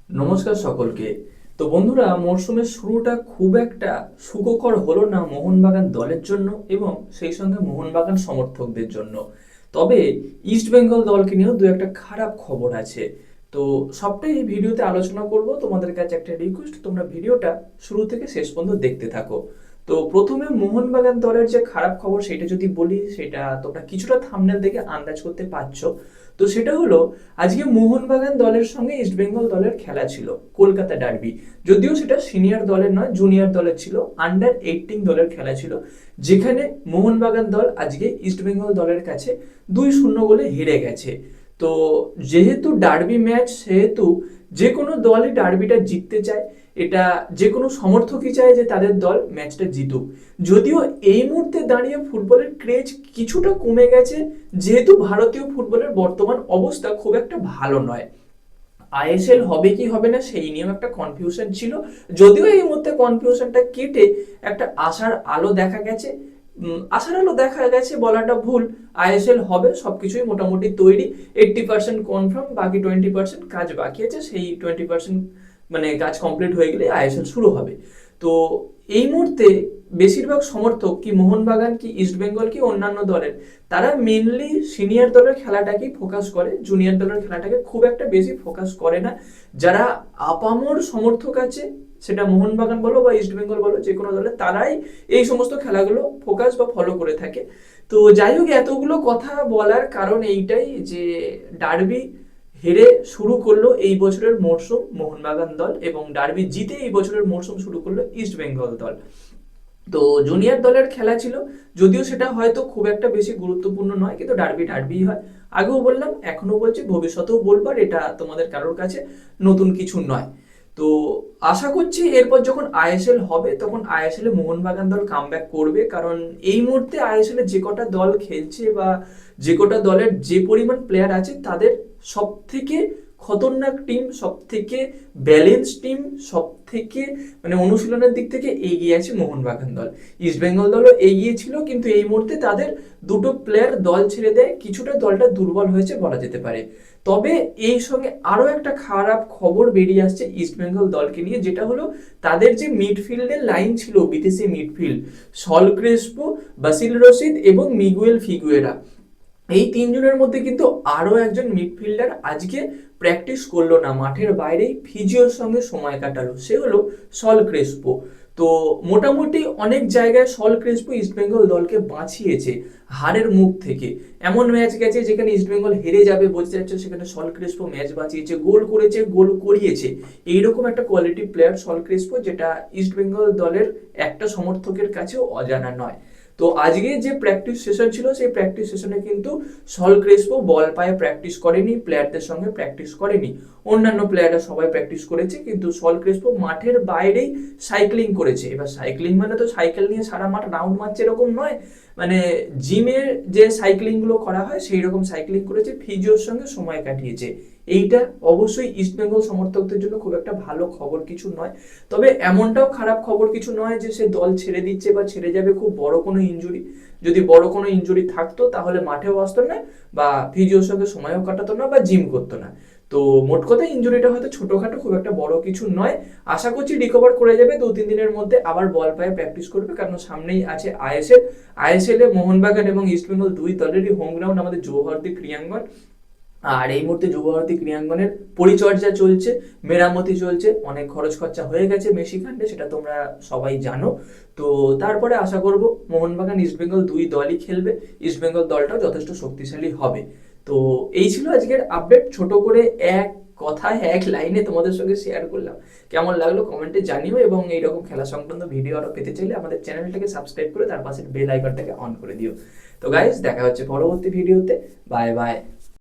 নমস্কার সকলকে। তো বন্ধুরা, মরশুমের শুরুটা খুব একটা সুখকর হলো না মোহনবাগান দলের জন্য এবং সেই সঙ্গে মোহনবাগান সমর্থকদের জন্য। তবে ইস্ট বেঙ্গল দলকে নিয়েও দু একটা খারাপ খবর আছে। তো সবটাই এই ভিডিওতে আলোচনা করব। তোমাদের কাছে একটা রিকোয়েস্ট, তোমরা ভিডিওটা শুরু থেকে শেষ পর্যন্ত দেখতে থাকো। তো প্রথমে মোহনবাগান দলের যে খারাপ খবর সেটা যদি বলি, সেটা তোমরা কিছুটা থাম্বনেল দেখে আন্দাজ করতে পারছো। তো সেটা হলো, আজকে মোহনবাগান দলের সঙ্গে ইস্টবেঙ্গল দলের খেলা ছিল, কলকাতা ডার্বি। যদিও সেটা সিনিয়র দলের নয়, জুনিয়র দলের ছিল, আন্ডার 18 দলের খেলা ছিল, যেখানে মোহনবাগান দল আজকে ইস্টবেঙ্গল দলের কাছে 2-0 গোলে হেরে গেছে। তো যেহেতু ডার্বি ম্যাচ, সেহেতু যে কোনো দলই ডার্বিটা জিততে চায়। এটা যে কোনো সমর্থকই চায় যে তাদের দল ম্যাচটা জিতুক। যদিও এই মুহূর্তে দাঁড়িয়ে ফুটবলের ক্রেজ কিছুটা কমে গেছে, যেহেতু ভারতীয় ফুটবলের বর্তমান অবস্থা খুব একটা ভালো নয়। আইএসএল হবে কি হবে না সেই নিয়েও একটা কনফিউশন ছিল। যদিও এই মুহূর্তে কনফিউশনটা কেটে একটা আশার আলো দেখা গেছে। আশার আলো দেখা গেছে বলাটা ভুল। আইএসএল হবে, সবকিছুই মোটামুটি তৈরি, 80% কনফার্ম, বাকি 20% কাজ বাকি আছে। সেই 20% মানে কাজ কমপ্লিট হয়ে গেলে আইএসএল শুরু হবে। তো এই মুহূর্তে বেশিরভাগ সমর্থক, কি মোহনবাগান কি ইস্টবেঙ্গল কি অন্যান্য দলের, তারা মেনলি সিনিয়র দলের খেলাটাকেই ফোকাস করে, জুনিয়র দলের খেলাটাকে খুব একটা বেশি ফোকাস করে না। যারা আপামর সমর্থক আছে, সেটা মোহনবাগান বলো বা ইস্টবেঙ্গল বলো, যে কোনো দলের, তারাই এই সমস্ত খেলাগুলো ফোকাস বা ফলো করে থাকে। তো যাই হোক, এতগুলো কথা বলার কারণ এইটাই যে ডার্বি হেরে শুরু করলো এই বছরের মরশুম মোহনবাগান দল, এবং ডার্বি জিতে এই বছরের মরশুম শুরু করলো ইস্টবেঙ্গল দল। তো জুনিয়র দলের খেলা ছিল, যদিও সেটা হয়তো খুব একটা বেশি গুরুত্বপূর্ণ নয়, কিন্তু ডার্বি ডার্বিই হয়। আগেও বললাম, এখনো বলছি, ভবিষ্যতেও বলবো, আর এটা তোমাদের কারোর কাছে নতুন কিছু নয়। তো আশা করছি এরপর যখন আইএসএল হবে তখন আইএসএল এ মোহনবাগান দল কামব্যাক করবে, কারণ এই মুহূর্তে আইএসএল এ যে কটা দল খেলছে বা যে কটা দলের যে পরিমাণ প্লেয়ার আছে, তাদের সব থেকে খতরনাক টিম, সব থেকে ব্যালেন্স টিম, সব থেকে মানে অনুশীলনের দিক থেকে এগিয়ে আছে মোহনবাগান দল। ইস্টবেঙ্গল দলও এগিয়ে ছিল, কিন্তু এই মুহূর্তে তাদের দুটো প্লেয়ার দল ছেড়ে দেয়, কিছুটা দলটা দুর্বল হয়েছে বলা যেতে পারে। তবে এই সঙ্গে আরো একটা খারাপ খবর বেরিয়ে আসছে ইস্টবেঙ্গল দলকে নিয়ে, যেটা হলো তাদের যে মিডফিল্ডের লাইন ছিল, বিদেশি midfield, Saul Crespo, Basil Rashid এবং মিগুয়েল ফিগুয়েরা, এই তিনজনের মধ্যে কিন্তু আরো একজন মিডফিল্ডার আজকে প্র্যাকটিস করলো না, মাঠের বাইরেই ফিজিওর সঙ্গে সময় কাটালো, সে হলো সল ক্রেসপো। তো মোটামুটি অনেক জায়গায় সল ক্রেসপো ইস্টবেঙ্গল দলকে বাঁচিয়েছে হারের মুখ থেকে। এমন ম্যাচ গেছে যেখানে ইস্টবেঙ্গল হেরে যাবে বুঝতে যাচ্ছে, সেখানে সল ক্রেসপো ম্যাচ বাঁচিয়েছে, গোল করেছে, গোল করিয়েছে। এইরকম একটা কোয়ালিটি প্লেয়ার সল ক্রেসপো, যেটা ইস্টবেঙ্গল দলের একটা সমর্থকের কাছেও অজানা নয়। তো আজকে যে প্র্যাকটিস সেশন ছিল, সেই প্র্যাকটিস সেশনে কিন্তু সল ক্রেসপো বল পায়ে প্র্যাকটিস করেনি, প্লেয়ারদের সঙ্গে প্র্যাকটিস করেনি। অন্যান্য প্লেয়াররা সবাই প্র্যাকটিস করেছে, কিন্তু সল ক্রেসপো মাঠের বাইরেই সাইক্লিং করেছে। এবার সাইক্লিং মানে তো সাইকেল নিয়ে সারা মাঠ রাউন্ড মারছে এরকম নয়, মানে জিমের যে সাইক্লিং গুলো করা হয় সেই রকম সাইক্লিং করেছে, ফিজিওর সঙ্গে সময় কাটিয়েছে। এইটা অবশ্যই ইস্টবেঙ্গল সমর্থকদের জন্য খুব একটা ভালো খবর কিছু নয়। তবে এমনটাও খারাপ খবর কিছু নয় যে সে দল ছেড়ে দিচ্ছে বা ছেড়ে যাবে খুব বড় কোনো ইনজুরি। যদি বড় কোনো ইনজুরি থাকতো তাহলে মাঠেও আসতো না, বা ফিজিওর সঙ্গে সময়ও কাটাতো না, বা জিম করতো না। তো মোট কথা ইনজুরিটা হয়তো ছোটখাটো, খুব একটা বড় কিছু নয়। আশা করছি রিকভার করে যাবে, 2-3 দিনের মধ্যে আবার বল পায়ে প্র্যাকটিস করবে, কারণ সামনেই আছে আইএসএল। আইএসএল এ মোহনবাগান এবং ইস্টবেঙ্গল দুই দলেরই হোম গ্রাউন্ড আমাদের যুবভারতী ক্রীড়াঙ্গন। আর এই মুহূর্তে যুবভারতী ক্রীড়াঙ্গনের পরিচর্যা চলছে, মেরামতি চলছে, অনেক খরচ খরচা হয়ে গেছে মেসি কাণ্ডে, সেটা তোমরা সবাই জানো। তো তারপরে আশা করব মোহনবাগান ইস্টবেঙ্গল দুই দলই খেলবে, ইস্টবেঙ্গল দলটাও যথেষ্ট শক্তিশালী হবে। তো এই ছিল আজকের আপডেট, ছোট করে এক কথায় এক লাইনে তোমাদের সঙ্গে শেয়ার করলাম। কেমন লাগলো কমেন্টে জানিও, এবং এইরকম খেলা সংক্রান্ত ভিডিও আরো পেতে চাইলে আমাদের চ্যানেলটাকে সাবস্ক্রাইব করে তার পাশে বেল আইকনটাকে অন করে দিও। তো গাইস, দেখা হচ্ছে পরবর্তী ভিডিওতে। Bye bye.